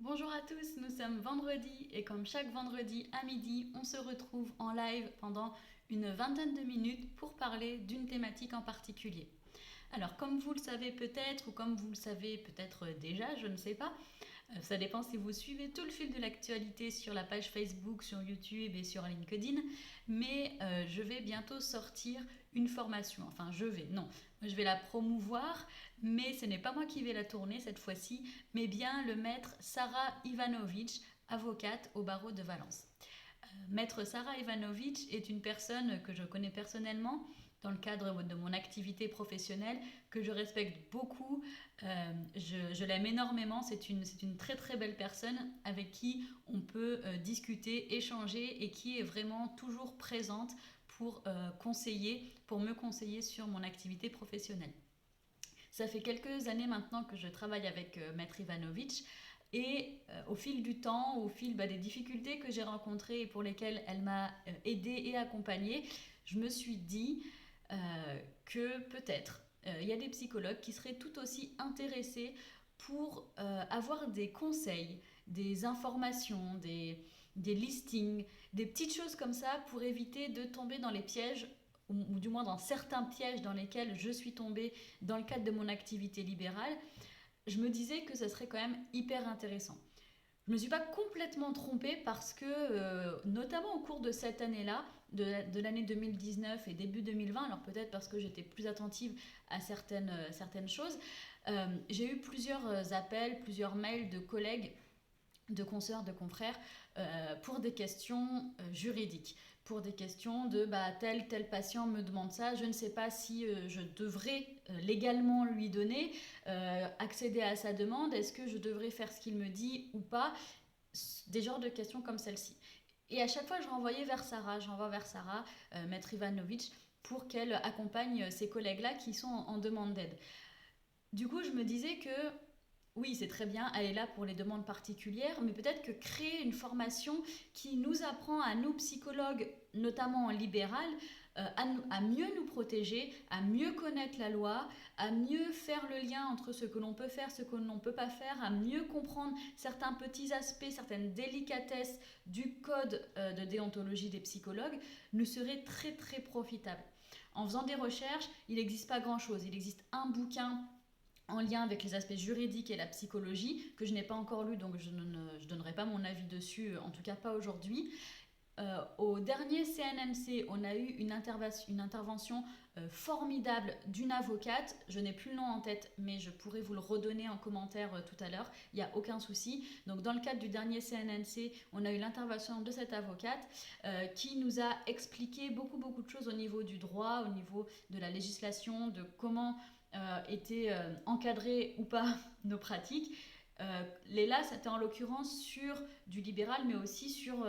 Bonjour à tous, nous sommes vendredi et comme chaque vendredi à midi, on se retrouve en live pendant une vingtaine de minutes pour parler d'une thématique en particulier. Alors comme vous le savez peut-être ou comme vous le savez peut-être déjà, je ne sais pas, ça dépend si vous suivez tout le fil de l'actualité sur la page Facebook, sur YouTube et sur LinkedIn, mais je vais bientôt sortir une formation. Enfin non, je vais la promouvoir, mais ce n'est pas moi qui vais la tourner cette fois-ci, mais bien le maître Sarah Ivanovic, avocate au barreau de Valence. Maître Sarah Ivanovic est une personne que je connais personnellement dans le cadre de mon activité professionnelle, que je respecte beaucoup. Je l'aime énormément. C'est une très très belle personne avec qui on peut discuter, échanger et qui est vraiment toujours présente pour pour me conseiller sur mon activité professionnelle. Ça fait quelques années maintenant que je travaille avec Maître Ivanovic et au fil du temps, au fil des difficultés que j'ai rencontrées et pour lesquelles elle m'a aidée et accompagnée, je me suis dit euh, que peut-être il y a des psychologues qui seraient tout aussi intéressés pour avoir des conseils, des informations, des listings, des petites choses comme ça pour éviter de tomber dans les pièges ou du moins dans certains pièges dans lesquels je suis tombée dans le cadre de mon activité libérale, je me disais que ça serait quand même hyper intéressant. Je ne me suis pas complètement trompée parce que, notamment au cours de cette année-là, de l'année 2019 et début 2020, alors peut-être parce que j'étais plus attentive à certaines choses, j'ai eu plusieurs appels, plusieurs mails de collègues, de consoeurs, de confrères, pour des questions juridiques, pour des questions de tel patient me demande ça, je ne sais pas si je devrais légalement lui donner, accéder à sa demande, est-ce que je devrais faire ce qu'il me dit ou pas, des genres de questions comme celle-ci. Et à chaque fois, j'envoie vers Sarah, Maître Ivanovic, pour qu'elle accompagne ces collègues-là qui sont en demande d'aide. Du coup, je me disais que oui, c'est très bien, elle est là pour les demandes particulières, mais peut-être que créer une formation qui nous apprend à nous, psychologues, notamment en libéral, à mieux nous protéger, à mieux connaître la loi, à mieux faire le lien entre ce que l'on peut faire, ce que l'on ne peut pas faire, à mieux comprendre certains petits aspects, certaines délicatesses du code de déontologie des psychologues, nous serait très très profitable. En faisant des recherches, il n'existe pas grand-chose. Il existe un bouquin en lien avec les aspects juridiques et la psychologie, que je n'ai pas encore lu, donc je ne donnerai pas mon avis dessus, en tout cas pas aujourd'hui. Au dernier CNNC, on a eu une intervention formidable d'une avocate. Je n'ai plus le nom en tête, mais je pourrais vous le redonner en commentaire tout à l'heure. Il n'y a aucun souci. Donc, dans le cadre du dernier CNNC, on a eu l'intervention de cette avocate qui nous a expliqué beaucoup de choses au niveau du droit, au niveau de la législation, de comment étaient encadrées ou pas nos pratiques. Là, c'était en l'occurrence sur du libéral, mais aussi sur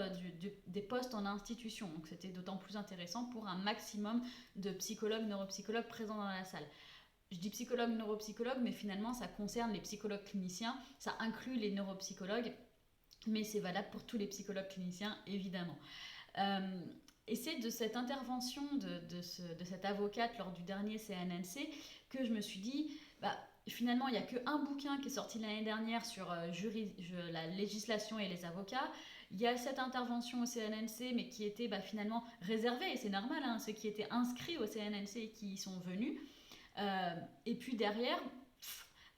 des postes en institution. Donc c'était d'autant plus intéressant pour un maximum de psychologues, neuropsychologues présents dans la salle. Je dis psychologue, neuropsychologue, mais finalement ça concerne les psychologues cliniciens, ça inclut les neuropsychologues, mais c'est valable pour tous les psychologues cliniciens, évidemment. Euh, et c'est de cette intervention de cette avocate lors du dernier CNNC que je me suis dit, finalement, il n'y a qu'un bouquin qui est sorti l'année dernière sur la législation et les avocats. Il y a cette intervention au CNNC, mais qui était finalement réservée, et c'est normal, hein, ceux qui étaient inscrits au CNNC et qui y sont venus. Et puis derrière,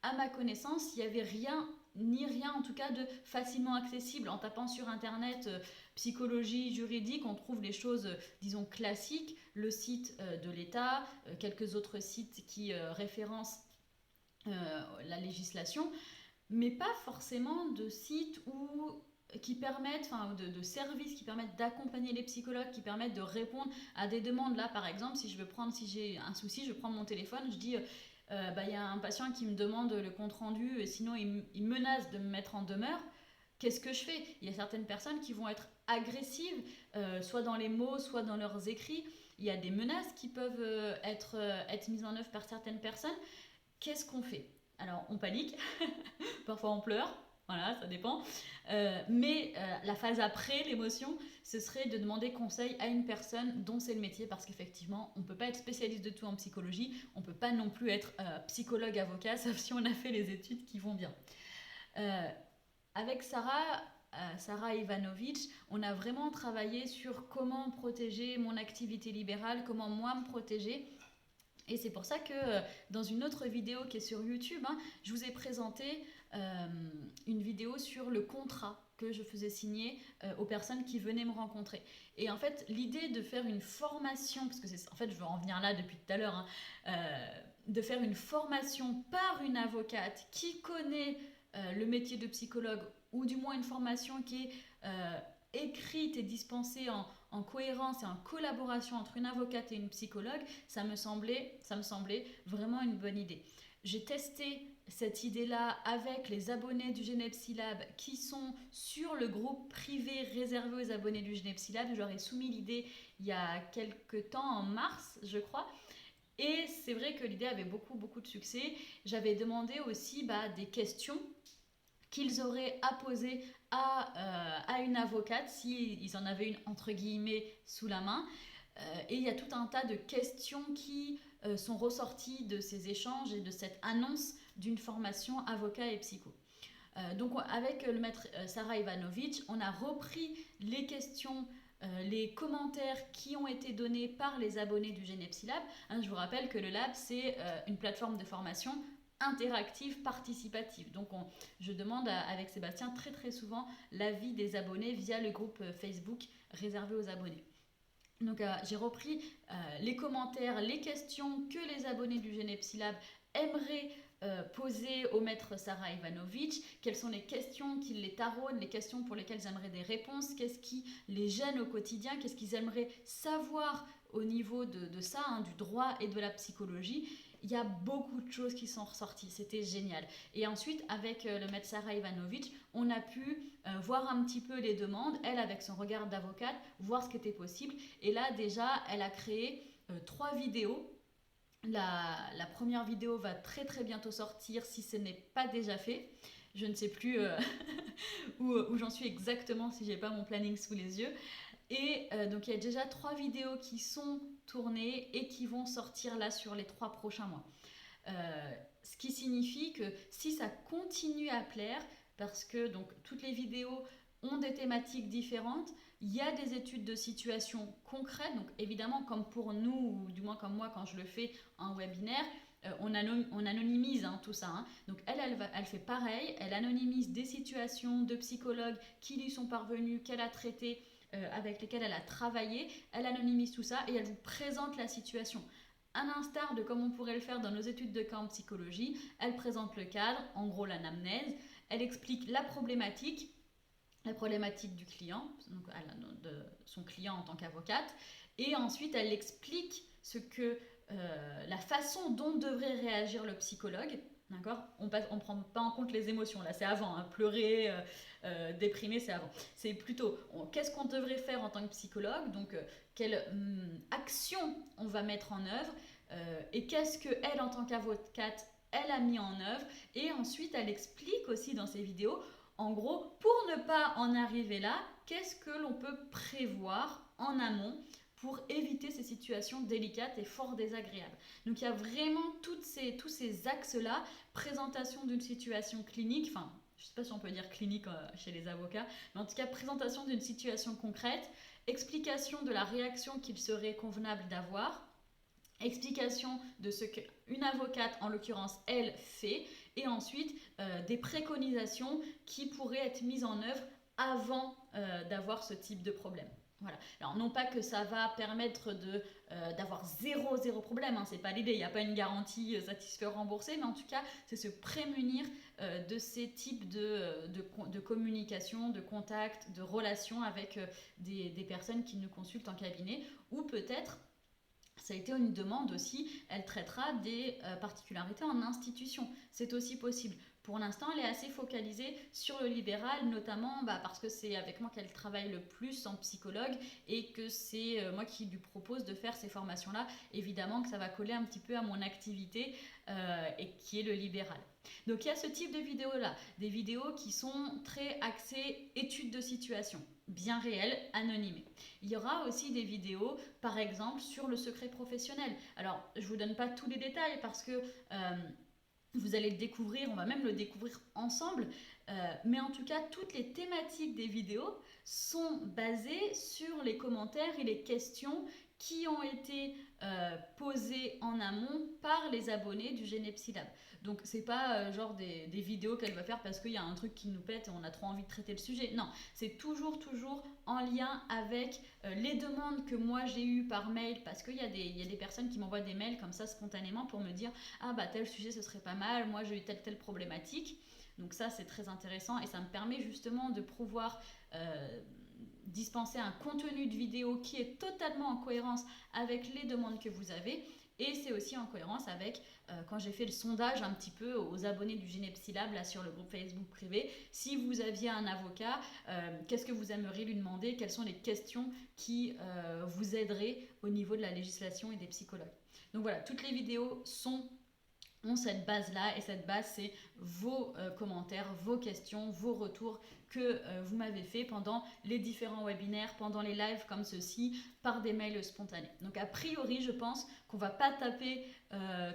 à ma connaissance, il n'y avait rien, ni rien en tout cas de facilement accessible. En tapant sur internet psychologie juridique, on trouve les choses, disons, classiques, le site de l'État, quelques autres sites qui référencent la législation, mais pas forcément de sites qui permettent, enfin de services qui permettent d'accompagner les psychologues, qui permettent de répondre à des demandes. Là, par exemple, si j'ai un souci, je prends mon téléphone, je dis y a un patient qui me demande le compte rendu, et sinon il menace de me mettre en demeure. Qu'est-ce que je fais? Il y a certaines personnes qui vont être agressives, soit dans les mots, soit dans leurs écrits. Il y a des menaces qui peuvent être mises en œuvre par certaines personnes. Qu'est-ce qu'on fait? Alors, on panique, parfois on pleure, voilà, ça dépend. Mais la phase après l'émotion, ce serait de demander conseil à une personne dont c'est le métier, parce qu'effectivement, on ne peut pas être spécialiste de tout en psychologie, on ne peut pas non plus être psychologue, avocat, sauf si on a fait les études qui vont bien. Euh, avec Sarah Ivanovic, on a vraiment travaillé sur comment protéger mon activité libérale, comment moi me protéger. Et c'est pour ça que dans une autre vidéo qui est sur YouTube, hein, je vous ai présenté une vidéo sur le contrat que je faisais signer aux personnes qui venaient me rencontrer. Et en fait, l'idée de faire une formation, parce que en fait, je veux en venir là depuis tout à l'heure, hein, de faire une formation par une avocate qui connaît le métier de psychologue, ou du moins une formation qui est écrite et dispensée en cohérence et en collaboration entre une avocate et une psychologue, ça me semblait vraiment une bonne idée. J'ai testé cette idée-là avec les abonnés du Genepsi Lab qui sont sur le groupe privé réservé aux abonnés du Genepsi Lab. Je leur ai soumis l'idée il y a quelques temps, en mars, je crois. Et c'est vrai que l'idée avait beaucoup de succès. J'avais demandé aussi des questions qu'ils auraient à poser à une avocate s'ils en avaient une entre guillemets sous la main. Et il y a tout un tas de questions qui sont ressorties de ces échanges et de cette annonce d'une formation avocat et psycho. Donc avec le maître Sarah Ivanovic, on a repris les questions, les commentaires qui ont été donnés par les abonnés du Genepsi Lab. Je vous rappelle que le Lab, c'est une plateforme de formation interactive, participative. Donc je demande avec Sébastien très souvent l'avis des abonnés via le groupe Facebook réservé aux abonnés. Donc j'ai repris les commentaires, les questions que les abonnés du Genepsi Lab aimeraient poser au maître Sarah Ivanovic, quelles sont les questions qui les taraudent, les questions pour lesquelles ils aimeraient des réponses, qu'est-ce qui les gêne au quotidien, qu'est-ce qu'ils aimeraient savoir au niveau de ça, hein, du droit et de la psychologie. Il y a beaucoup de choses qui sont ressorties, c'était génial. Et ensuite, avec le maître Sarah Ivanovic, on a pu voir un petit peu les demandes, elle avec son regard d'avocate, voir ce qui était possible. Et là, déjà, elle a créé 3 vidéos. La première vidéo va très bientôt sortir si ce n'est pas déjà fait. Je ne sais plus où j'en suis exactement si j'ai pas mon planning sous les yeux. Et donc il y a déjà 3 vidéos qui sont tournées et qui vont sortir là sur les 3 prochains mois. Ce qui signifie que si ça continue à plaire, parce que donc toutes les vidéos ont des thématiques différentes, il y a des études de situation concrètes, donc évidemment comme pour nous, ou du moins comme moi quand je le fais en webinaire, on anonymise tout ça. Hein. Donc elle fait pareil, elle anonymise des situations de psychologues qui lui sont parvenues, qu'elle a traitées, avec lesquelles elle a travaillé, elle anonymise tout ça et elle vous présente la situation. À l'instar de comme on pourrait le faire dans nos études de cas en psychologie, elle présente le cadre, en gros l'anamnèse, elle explique la problématique du client, donc de son client en tant qu'avocate, et ensuite elle explique la façon dont devrait réagir le psychologue. D'accord ? On ne prend pas en compte les émotions, là c'est avant, hein. Pleurer, déprimer c'est avant. C'est plutôt qu'est-ce qu'on devrait faire en tant que psychologue, donc quelle action on va mettre en œuvre, et qu'est-ce qu'elle en tant qu'avocate, elle a mis en œuvre, et ensuite elle explique aussi dans ses vidéos, en gros, pour ne pas en arriver là, qu'est-ce que l'on peut prévoir en amont pour éviter ces situations délicates et fort désagréables. Donc il y a vraiment tous ces axes-là, présentation d'une situation clinique, enfin je ne sais pas si on peut dire clinique chez les avocats, mais en tout cas présentation d'une situation concrète, explication de la réaction qu'il serait convenable d'avoir, explication de ce qu'une avocate, en l'occurrence elle, fait, et ensuite des préconisations qui pourraient être mises en œuvre avant d'avoir ce type de problème. Voilà. Alors non pas que ça va permettre d'avoir zéro problème, hein, c'est pas l'idée, il n'y a pas une garantie satisfait remboursé, mais en tout cas c'est se prémunir de ces types de communication, de contact, de relations avec des personnes qui nous consultent en cabinet, ou peut-être ça a été une demande aussi, elle traitera des particularités en institution, c'est aussi possible. Pour l'instant, elle est assez focalisée sur le libéral, notamment parce que c'est avec moi qu'elle travaille le plus en psychologue et que c'est moi qui lui propose de faire ces formations-là. Évidemment que ça va coller un petit peu à mon activité et qui est le libéral. Donc il y a ce type de vidéos-là, des vidéos qui sont très axées études de situation, bien réelles, anonymées. Il y aura aussi des vidéos, par exemple, sur le secret professionnel. Alors, je ne vous donne pas tous les détails parce que Vous allez le découvrir, on va même le découvrir ensemble. Mais en tout cas, toutes les thématiques des vidéos sont basées sur les commentaires et les questions qui ont été posées en amont par les abonnés du Genepsilab. Donc c'est pas genre des vidéos qu'elle va faire parce qu'il y a un truc qui nous pète et on a trop envie de traiter le sujet. Non, c'est toujours en lien avec les demandes que moi j'ai eues par mail, parce qu'il y a des personnes qui m'envoient des mails comme ça spontanément pour me dire ah bah tel sujet ce serait pas mal, moi j'ai eu telle problématique. Donc ça c'est très intéressant et ça me permet justement de pouvoir dispenser un contenu de vidéo qui est totalement en cohérence avec les demandes que vous avez. Et c'est aussi en cohérence avec quand j'ai fait le sondage un petit peu aux abonnés du Genepsilab là sur le groupe Facebook privé. Si vous aviez un avocat, qu'est-ce que vous aimeriez lui demander? Quelles sont les questions qui vous aideraient au niveau de la législation et des psychologues? Donc voilà, toutes les vidéos ont cette base-là, et cette base, c'est vos commentaires, vos questions, vos retours que vous m'avez fait pendant les différents webinaires, pendant les lives comme ceci, par des mails spontanés. Donc a priori, je pense qu'on ne va pas taper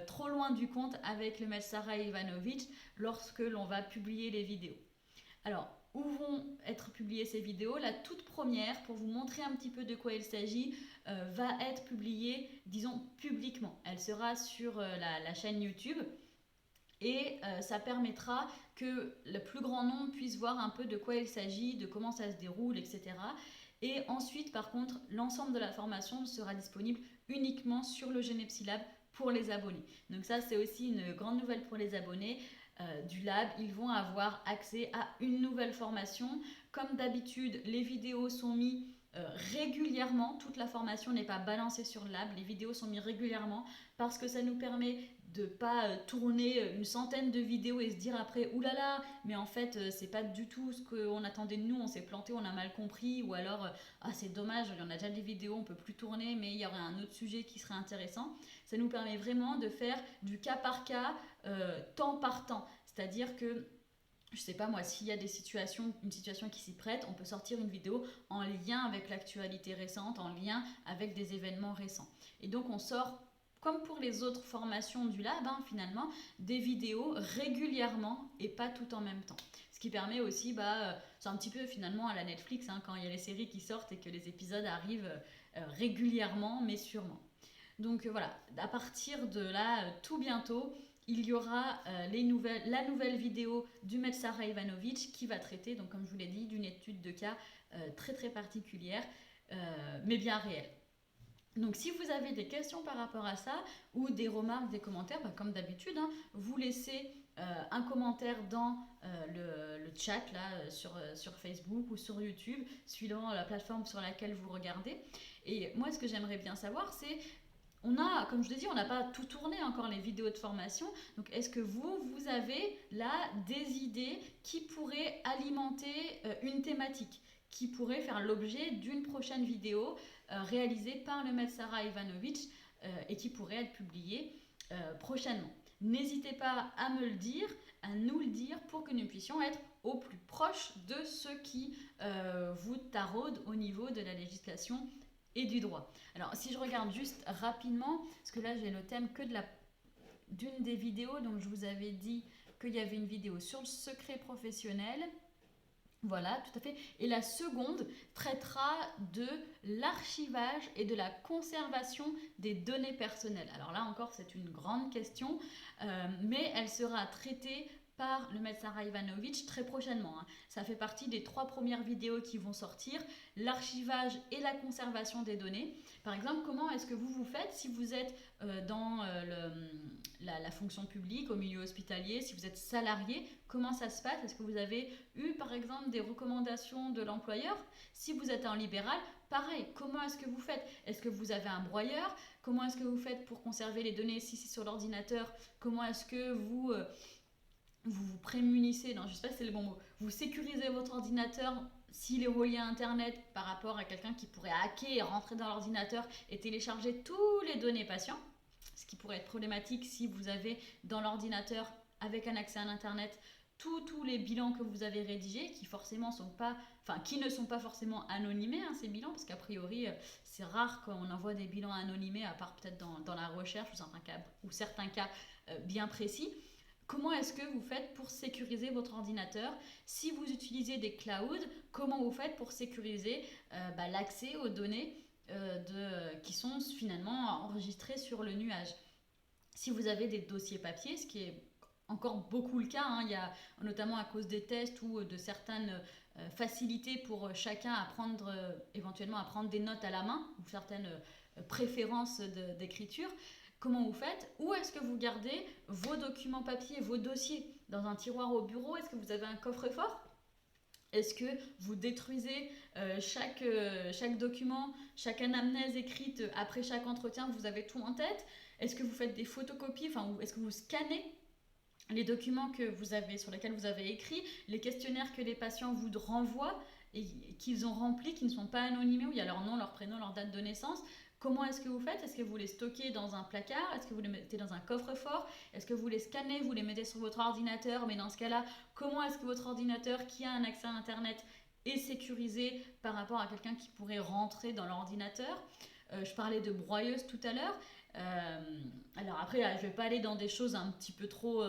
trop loin du compte avec le maître Sarah Ivanovic lorsque l'on va publier les vidéos. Alors, où vont être publiées ces vidéos? La toute première, pour vous montrer un petit peu de quoi il s'agit, va être publiée, disons, publiquement. Elle sera sur la chaîne YouTube et ça permettra que le plus grand nombre puisse voir un peu de quoi il s'agit, de comment ça se déroule, etc. Et ensuite, par contre, l'ensemble de la formation sera disponible uniquement sur le Genepsilab pour les abonnés. Donc ça, c'est aussi une grande nouvelle pour les abonnés du lab. Ils vont avoir accès à une nouvelle formation. Comme d'habitude, les vidéos sont mises régulièrement. Toute la formation n'est pas balancée sur le lab. Les vidéos sont mises régulièrement parce que ça nous permet de pas tourner une centaine de vidéos et se dire après oulala, mais en fait c'est pas du tout ce qu'on attendait de nous, on s'est planté, on a mal compris, ou alors ah c'est dommage, il y en a déjà des vidéos, on peut plus tourner, mais il y aurait un autre sujet qui serait intéressant. Ça nous permet vraiment de faire du cas par cas, temps par temps, c'est-à-dire que je sais pas moi, s'il y a une situation qui s'y prête, on peut sortir une vidéo en lien avec l'actualité récente, en lien avec des événements récents. Et donc on sort, comme pour les autres formations du lab, finalement, des vidéos régulièrement et pas tout en même temps. Ce qui permet aussi, c'est un petit peu finalement à la Netflix, quand il y a les séries qui sortent et que les épisodes arrivent régulièrement, mais sûrement. Donc voilà, à partir de là, tout bientôt, il y aura la nouvelle vidéo du maître Sarah Ivanovic qui va traiter, donc comme je vous l'ai dit, d'une étude de cas très très particulière, mais bien réelle. Donc si vous avez des questions par rapport à ça, ou des remarques, des commentaires, comme d'habitude, vous laissez un commentaire dans le chat là, sur Facebook ou sur YouTube, suivant la plateforme sur laquelle vous regardez. Et moi, ce que j'aimerais bien savoir, c'est comme je l'ai dit, on n'a pas tout tourné encore les vidéos de formation. Donc, est-ce que vous avez là des idées qui pourraient alimenter une thématique, qui pourrait faire l'objet d'une prochaine vidéo réalisée par le maître Sarah Ivanovic et qui pourrait être publiée prochainement? N'hésitez pas à me le dire, à nous le dire, pour que nous puissions être au plus proche de ce qui vous taraude au niveau de la législation et du droit. Alors, si je regarde juste rapidement, parce que là, j'ai le thème que d'une des vidéos, donc je vous avais dit qu'il y avait une vidéo sur le secret professionnel. Voilà, tout à fait. Et la seconde traitera de l'archivage et de la conservation des données personnelles. Alors là encore, c'est une grande question, mais elle sera traitée par le maître Sarah Ivanovic très prochainement. Ça fait partie des 3 premières vidéos qui vont sortir, l'archivage et la conservation des données. Par exemple, comment est-ce que vous faites si vous êtes dans la fonction publique, au milieu hospitalier, si vous êtes salarié, comment ça se passe? Est-ce que vous avez eu par exemple des recommandations de l'employeur? Si vous êtes en libéral, pareil, comment est-ce que vous faites? Est-ce que vous avez un broyeur? Comment est-ce que vous faites pour conserver les données si c'est sur l'ordinateur? Comment est-ce que vous vous prémunissez, non je sais pas si c'est le bon mot, vous sécurisez votre ordinateur s'il est relié à internet par rapport à quelqu'un qui pourrait hacker et rentrer dans l'ordinateur et télécharger toutes les données patients, ce qui pourrait être problématique si vous avez dans l'ordinateur avec un accès à internet tous les bilans que vous avez rédigés qui qui ne sont pas forcément anonymés, ces bilans, parce qu'a priori c'est rare qu'on envoie des bilans anonymés à part peut-être dans la recherche ou certains cas bien précis. comment est-ce que vous faites pour sécuriser votre ordinateur? Si vous utilisez des clouds, comment vous faites pour sécuriser l'accès aux données qui sont finalement enregistrées sur le nuage? Si vous avez des dossiers papier, ce qui est encore beaucoup le cas, hein, il y a notamment à cause des tests ou de certaines facilités pour chacun à prendre, éventuellement à prendre des notes à la main ou certaines préférences d'écriture. Comment vous faites? Où est-ce que vous gardez vos documents papier, vos dossiers? Dans un tiroir au bureau? Est-ce que vous avez un coffre-fort? Est-ce que vous détruisez chaque document, chaque anamnèse écrite après chaque entretien? Vous avez tout en tête? Est-ce que vous faites des photocopies? Ou est-ce que vous scannez les documents sur lesquels vous avez écrit, les questionnaires que les patients vous renvoient et qu'ils ont remplis, qui ne sont pas anonymés, où il y a leur nom, leur prénom, leur date de naissance? Comment est-ce que vous faites? Est-ce que vous les stockez dans un placard? Est-ce que vous les mettez dans un coffre-fort? Est-ce que vous les scannez? Vous les mettez sur votre ordinateur? Mais dans ce cas-là, comment est-ce que votre ordinateur qui a un accès à Internet est sécurisé par rapport à quelqu'un qui pourrait rentrer dans l'ordinateur? Je parlais de broyeuse tout à l'heure. Alors après, je ne vais pas aller dans des choses un petit peu trop,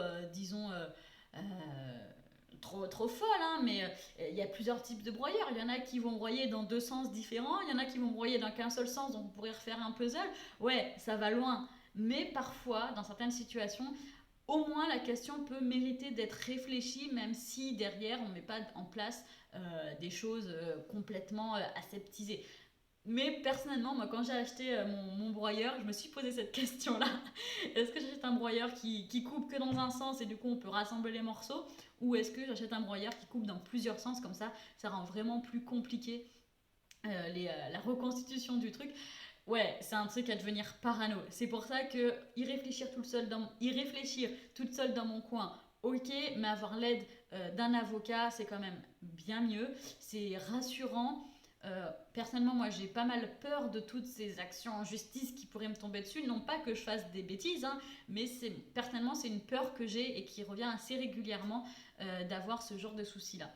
trop folles, hein, mais il y a plusieurs types de broyeurs. Il y en a qui vont broyer dans 2 sens différents, il y en a qui vont broyer dans qu'un seul sens, donc on pourrait refaire un puzzle. Ouais, ça va loin, mais parfois, dans certaines situations, au moins la question peut mériter d'être réfléchie, même si derrière on ne met pas en place des choses complètement aseptisées. Mais personnellement, moi, quand j'ai acheté mon broyeur, je me suis posé cette question-là. Est-ce que j'achète un broyeur qui coupe que dans un sens et du coup on peut rassembler les morceaux? Ou est-ce que j'achète un broyeur qui coupe dans plusieurs sens? Comme ça rend vraiment plus compliqué la reconstitution du truc. Ouais, c'est un truc à devenir parano. C'est pour ça que y réfléchir toute seule dans mon coin, ok, mais avoir l'aide d'un avocat, c'est quand même bien mieux. C'est rassurant. Personnellement, moi j'ai pas mal peur de toutes ces actions en justice qui pourraient me tomber dessus. Non pas que je fasse des bêtises, hein, mais personnellement c'est une peur que j'ai et qui revient assez régulièrement d'avoir ce genre de soucis-là.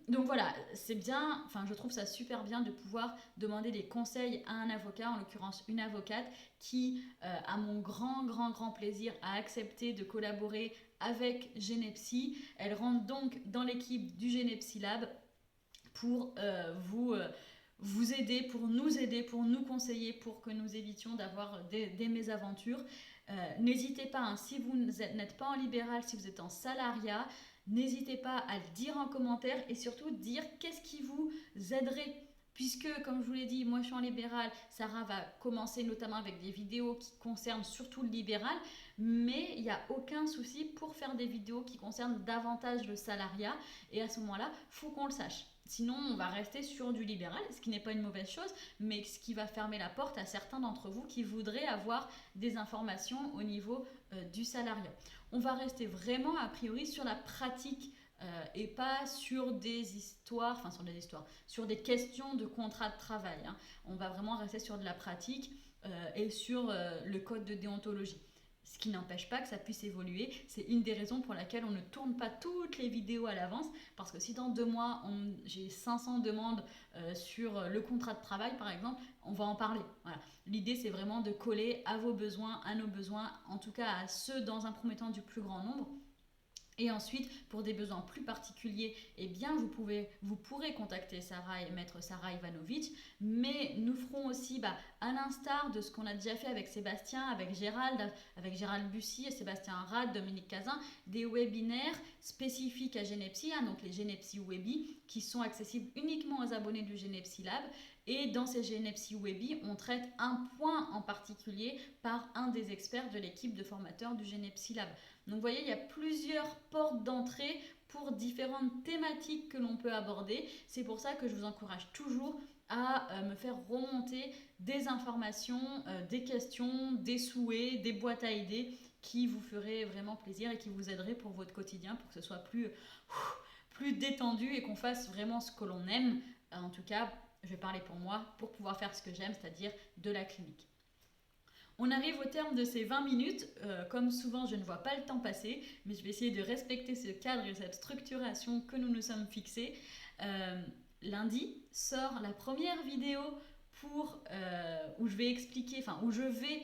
Donc voilà, c'est bien, enfin je trouve ça super bien de pouvoir demander des conseils à un avocat, en l'occurrence une avocate qui, à mon grand plaisir, a accepté de collaborer avec Genepsi. Elle rentre donc dans l'équipe du Genepsi Lab pour vous aider, pour nous conseiller, pour que nous évitions d'avoir des mésaventures. N'hésitez pas, hein, si vous n'êtes pas en libéral, si vous êtes en salariat, n'hésitez pas à le dire en commentaire et surtout dire qu'est-ce qui vous aiderait. Puisque, comme je vous l'ai dit, moi je suis en libéral, Sarah va commencer notamment avec des vidéos qui concernent surtout le libéral, mais il n'y a aucun souci pour faire des vidéos qui concernent davantage le salariat, et à ce moment-là, il faut qu'on le sache. Sinon, on va rester sur du libéral, ce qui n'est pas une mauvaise chose, mais ce qui va fermer la porte à certains d'entre vous qui voudraient avoir des informations au niveau du salariat. On va rester vraiment a priori sur la pratique et pas sur sur des questions de contrat de travail, hein. On va vraiment rester sur de la pratique et sur le code de déontologie. Ce qui n'empêche pas que ça puisse évoluer. C'est une des raisons pour laquelle on ne tourne pas toutes les vidéos à l'avance, parce que si dans 2 mois j'ai 500 demandes sur le contrat de travail par exemple, on va en parler. Voilà. L'idée c'est vraiment de coller à vos besoins, à nos besoins, en tout cas à ceux dans un premier temps du plus grand nombre. Et ensuite, pour des besoins plus particuliers, eh bien, vous pourrez contacter Sarah et maître Sarah Ivanovic, mais nous ferons aussi, à l'instar de ce qu'on a déjà fait avec Sébastien, avec Gérald Bussy, Sébastien Rad, Dominique Cazin, des webinaires spécifiques à Genepsi, hein, donc les Genepsi Webi, qui sont accessibles uniquement aux abonnés du Genepsi Lab. Et dans ces Genepsi Webi, on traite un point en particulier par un des experts de l'équipe de formateurs du Genepsi Lab. Donc vous voyez, il y a plusieurs portes d'entrée pour différentes thématiques que l'on peut aborder. C'est pour ça que je vous encourage toujours à me faire remonter des informations, des questions, des souhaits, des boîtes à idées qui vous feraient vraiment plaisir et qui vous aideraient pour votre quotidien, pour que ce soit plus détendu et qu'on fasse vraiment ce que l'on aime. En tout cas, je vais parler pour moi, pour pouvoir faire ce que j'aime, c'est-à-dire de la clinique. On arrive au terme de ces 20 minutes. Comme souvent, je ne vois pas le temps passer, mais je vais essayer de respecter ce cadre et cette structuration que nous nous sommes fixés. Lundi sort la première vidéo où je vais enfin, où je vais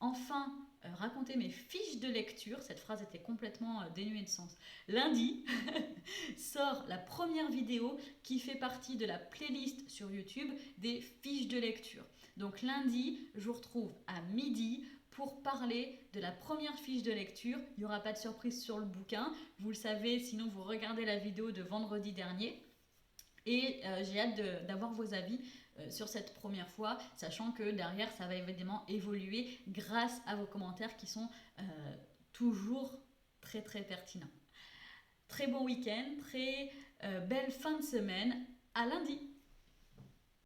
enfin raconter mes fiches de lecture. Cette phrase était complètement dénuée de sens. Lundi sort la première vidéo qui fait partie de la playlist sur YouTube des fiches de lecture. Donc lundi, je vous retrouve à midi pour parler de la première fiche de lecture. Il n'y aura pas de surprise sur le bouquin, vous le savez, sinon vous regardez la vidéo de vendredi dernier. Et j'ai hâte d'avoir vos avis sur cette première fois, sachant que derrière, ça va évidemment évoluer grâce à vos commentaires qui sont toujours très très pertinents. Très bon week-end, très belle fin de semaine. À lundi!